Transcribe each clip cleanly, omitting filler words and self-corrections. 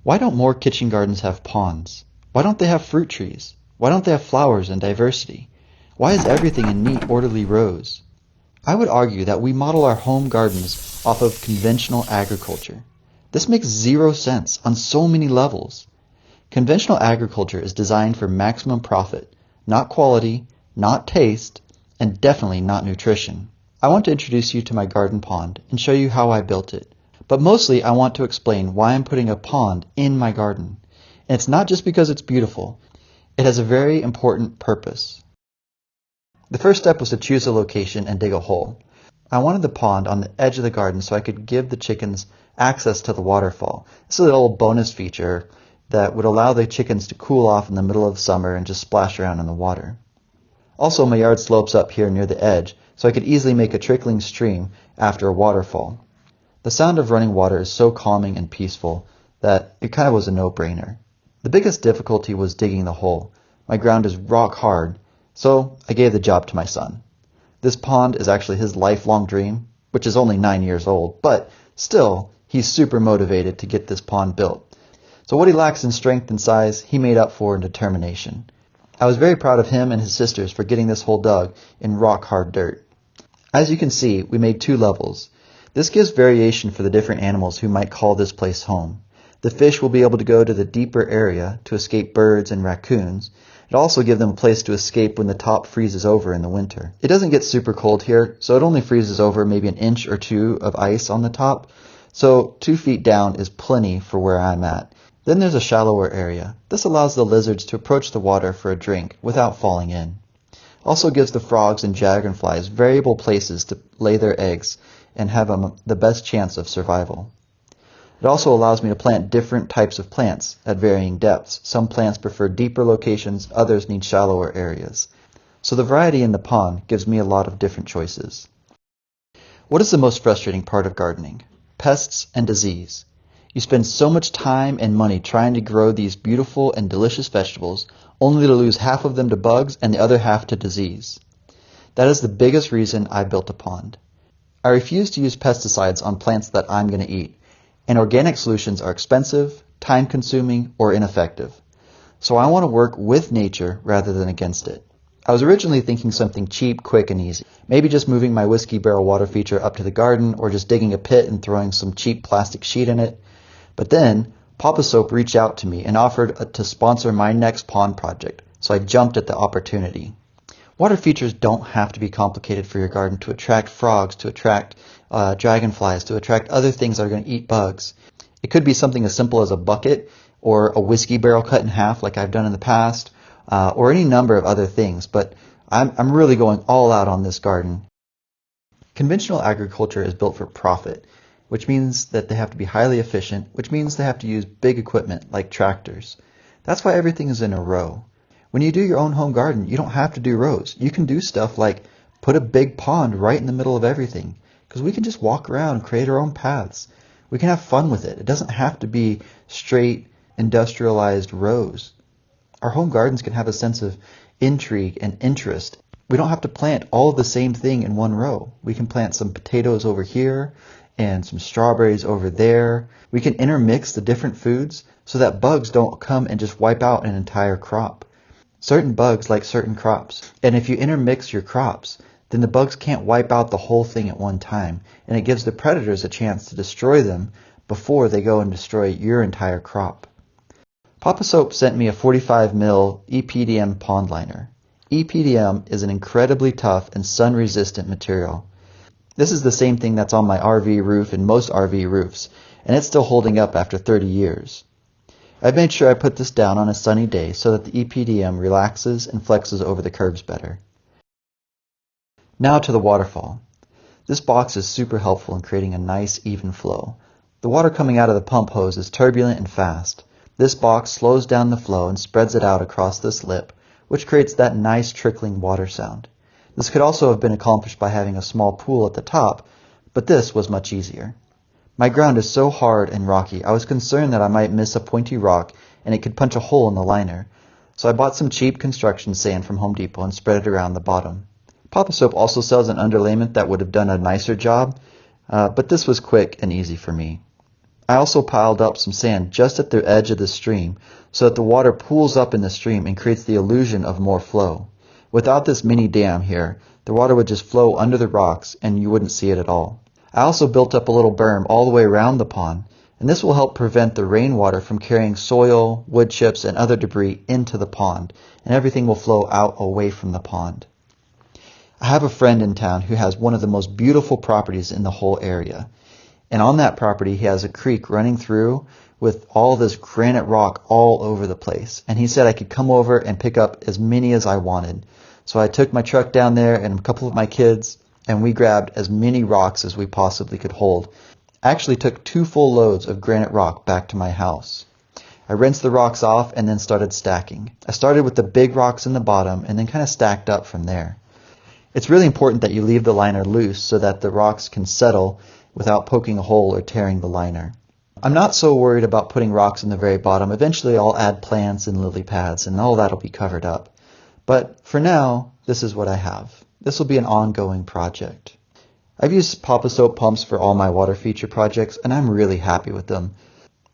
Why don't more kitchen gardens have ponds? Why don't they have fruit trees? Why don't they have flowers and diversity? Why is everything in neat, orderly rows? I would argue that we model our home gardens off of conventional agriculture. This makes zero sense on so many levels. Conventional agriculture is designed for maximum profit, not quality, not taste, and definitely not nutrition. I want to introduce you to my garden pond and show you how I built it. But mostly I want to explain why I'm putting a pond in my garden. And it's not just because it's beautiful. It has a very important purpose. The first step was to choose a location and dig a hole. I wanted the pond on the edge of the garden so I could give the chickens access to the waterfall. This is a little bonus feature that would allow the chickens to cool off in the middle of summer and just splash around in the water. Also, my yard slopes up here near the edge, so I could easily make a trickling stream after a waterfall. The sound of running water is so calming and peaceful that it kind of was a no-brainer. The biggest difficulty was digging the hole. My ground is rock hard, so I gave the job to my son. This pond is actually his lifelong dream, which is only 9 years old, but still, he's super motivated to get this pond built. So what he lacks in strength and size, he made up for in determination. I was very proud of him and his sisters for getting this hole dug in rock-hard dirt. As you can see, we made 2 levels. This gives variation for the different animals who might call this place home. The fish will be able to go to the deeper area to escape birds and raccoons. It also gives them a place to escape when the top freezes over in the winter. It doesn't get super cold here, so it only freezes over maybe an inch or 2 of ice on the top. So 2 feet down is plenty for where I'm at. Then there's a shallower area. This allows the lizards to approach the water for a drink without falling in. Also gives the frogs and dragonflies variable places to lay their eggs and have the best chance of survival. It also allows me to plant different types of plants at varying depths. Some plants prefer deeper locations, others need shallower areas. So the variety in the pond gives me a lot of different choices. What is the most frustrating part of gardening? Pests and disease. You spend so much time and money trying to grow these beautiful and delicious vegetables, only to lose half of them to bugs and the other half to disease. That is the biggest reason I built a pond. I refuse to use pesticides on plants that I'm going to eat, and organic solutions are expensive, time-consuming, or ineffective. So I want to work with nature rather than against it. I was originally thinking something cheap, quick, and easy. Maybe just moving my whiskey barrel water feature up to the garden, or just digging a pit and throwing some cheap plastic sheet in it. But then, Poposoap reached out to me and offered to sponsor my next pond project, so I jumped at the opportunity. Water features don't have to be complicated for your garden to attract frogs, to attract dragonflies, to attract other things that are going to eat bugs. It could be something as simple as a bucket or a whiskey barrel cut in half like I've done in the past, or any number of other things, but I'm really going all out on this garden. Conventional agriculture is built for profit, which means that they have to be highly efficient, which means they have to use big equipment like tractors. That's why everything is in a row. When you do your own home garden, you don't have to do rows. You can do stuff like put a big pond right in the middle of everything, because we can just walk around and create our own paths. We can have fun with it. It doesn't have to be straight industrialized rows. Our home gardens can have a sense of intrigue and interest. We don't have to plant all of the same thing in one row. We can plant some potatoes over here and some strawberries over there. We can intermix the different foods so that bugs don't come and just wipe out an entire crop. Certain bugs like certain crops, and if you intermix your crops, then the bugs can't wipe out the whole thing at one time, and it gives the predators a chance to destroy them before they go and destroy your entire crop. Poposoap sent me a 45 mil EPDM pond liner. EPDM is an incredibly tough and sun-resistant material. This is the same thing that's on my RV roof and most RV roofs, and it's still holding up after 30 years. I've made sure I put this down on a sunny day so that the EPDM relaxes and flexes over the curbs better. Now to the waterfall. This box is super helpful in creating a nice even flow. The water coming out of the pump hose is turbulent and fast. This box slows down the flow and spreads it out across this lip, which creates that nice trickling water sound. This could also have been accomplished by having a small pool at the top, but this was much easier. My ground is so hard and rocky, I was concerned that I might miss a pointy rock and it could punch a hole in the liner. So I bought some cheap construction sand from Home Depot and spread it around the bottom. Poposoap also sells an underlayment that would have done a nicer job, but this was quick and easy for me. I also piled up some sand just at the edge of the stream so that the water pools up in the stream and creates the illusion of more flow. Without this mini dam here, the water would just flow under the rocks and you wouldn't see it at all. I also built up a little berm all the way around the pond, and this will help prevent the rainwater from carrying soil, wood chips, and other debris into the pond, and everything will flow out away from the pond. I have a friend in town who has one of the most beautiful properties in the whole area. And on that property, he has a creek running through with all this granite rock all over the place. And he said I could come over and pick up as many as I wanted. So I took my truck down there and a couple of my kids, and we grabbed as many rocks as we possibly could hold. I actually took 2 full loads of granite rock back to my house. I rinsed the rocks off and then started stacking. I started with the big rocks in the bottom and then kind of stacked up from there. It's really important that you leave the liner loose so that the rocks can settle without poking a hole or tearing the liner. I'm not so worried about putting rocks in the very bottom. Eventually I'll add plants and lily pads and all that'll be covered up. But for now, this is what I have. This will be an ongoing project. I've used Poposoap pumps for all my water feature projects and I'm really happy with them.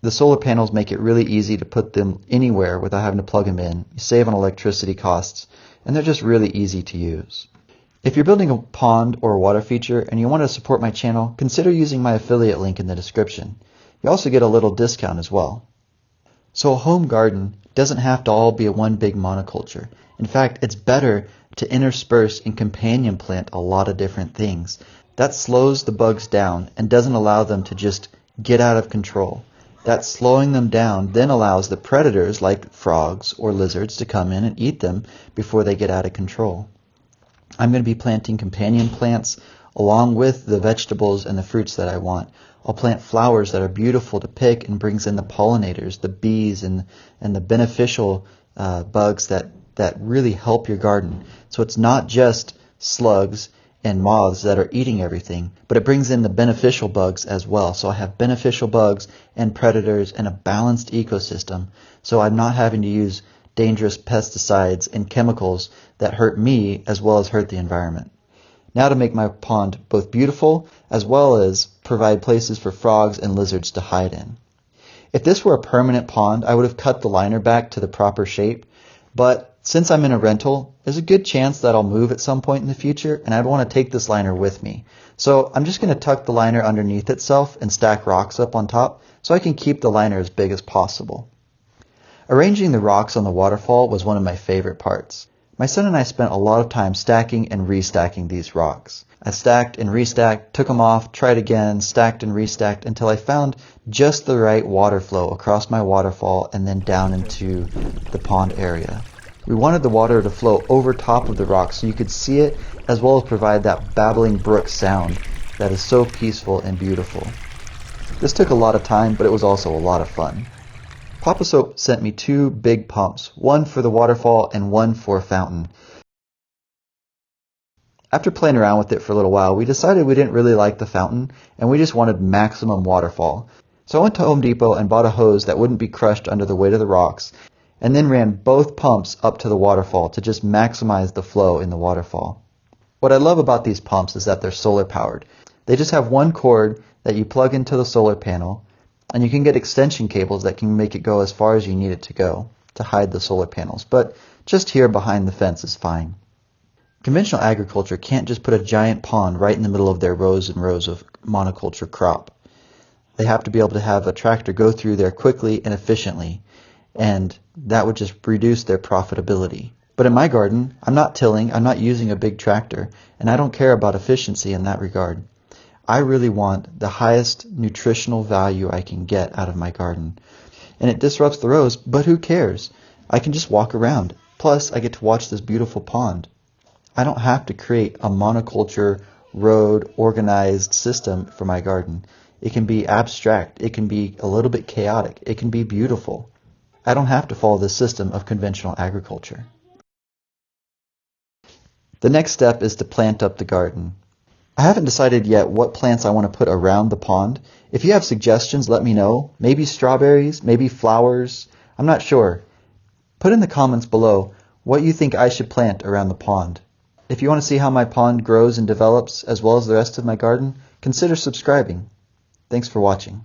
The solar panels make it really easy to put them anywhere without having to plug them in. You save on electricity costs and they're just really easy to use. If you're building a pond or a water feature and you want to support my channel, consider using my affiliate link in the description. You also get a little discount as well. So a home garden doesn't have to all be a one big monoculture. In fact, it's better to intersperse and companion plant a lot of different things. That slows the bugs down and doesn't allow them to just get out of control. That slowing them down then allows the predators like frogs or lizards to come in and eat them before they get out of control. I'm going to be planting companion plants along with the vegetables and the fruits that I want. I'll plant flowers that are beautiful to pick and brings in the pollinators, the bees, and the beneficial bugs that really help your garden. So it's not just slugs and moths that are eating everything, but it brings in the beneficial bugs as well. So I have beneficial bugs and predators and a balanced ecosystem. So I'm not having to use dangerous pesticides and chemicals that hurt me as well as hurt the environment. Now to make my pond both beautiful as well as provide places for frogs and lizards to hide in. If this were a permanent pond, I would have cut the liner back to the proper shape, but since I'm in a rental, there's a good chance that I'll move at some point in the future and I'd want to take this liner with me. So I'm just going to tuck the liner underneath itself and stack rocks up on top so I can keep the liner as big as possible. Arranging the rocks on the waterfall was one of my favorite parts. My son and I spent a lot of time stacking and restacking these rocks. I stacked and restacked, took them off, tried again, stacked and restacked until I found just the right water flow across my waterfall and then down into the pond area. We wanted the water to flow over top of the rocks so you could see it as well as provide that babbling brook sound that is so peaceful and beautiful. This took a lot of time, but it was also a lot of fun. Poposoap sent me 2 big pumps, one for the waterfall and one for a fountain. After playing around with it for a little while, we decided we didn't really like the fountain and we just wanted maximum waterfall. So I went to Home Depot and bought a hose that wouldn't be crushed under the weight of the rocks and then ran both pumps up to the waterfall to just maximize the flow in the waterfall. What I love about these pumps is that they're solar powered. They just have one cord that you plug into the solar panel, and you can get extension cables that can make it go as far as you need it to go to hide the solar panels, but just here behind the fence is fine. Conventional agriculture can't just put a giant pond right in the middle of their rows and rows of monoculture crop. They have to be able to have a tractor go through there quickly and efficiently, and that would just reduce their profitability. But in my garden, I'm not tilling, I'm not using a big tractor, and I don't care about efficiency in that regard. I really want the highest nutritional value I can get out of my garden. And it disrupts the rows, but who cares? I can just walk around. Plus, I get to watch this beautiful pond. I don't have to create a monoculture, road, organized system for my garden. It can be abstract. It can be a little bit chaotic. It can be beautiful. I don't have to follow the system of conventional agriculture. The next step is to plant up the garden. I haven't decided yet what plants I want to put around the pond. If you have suggestions, let me know. Maybe strawberries, maybe flowers. I'm not sure. Put in the comments below what you think I should plant around the pond. If you want to see how my pond grows and develops as well as the rest of my garden, consider subscribing. Thanks for watching.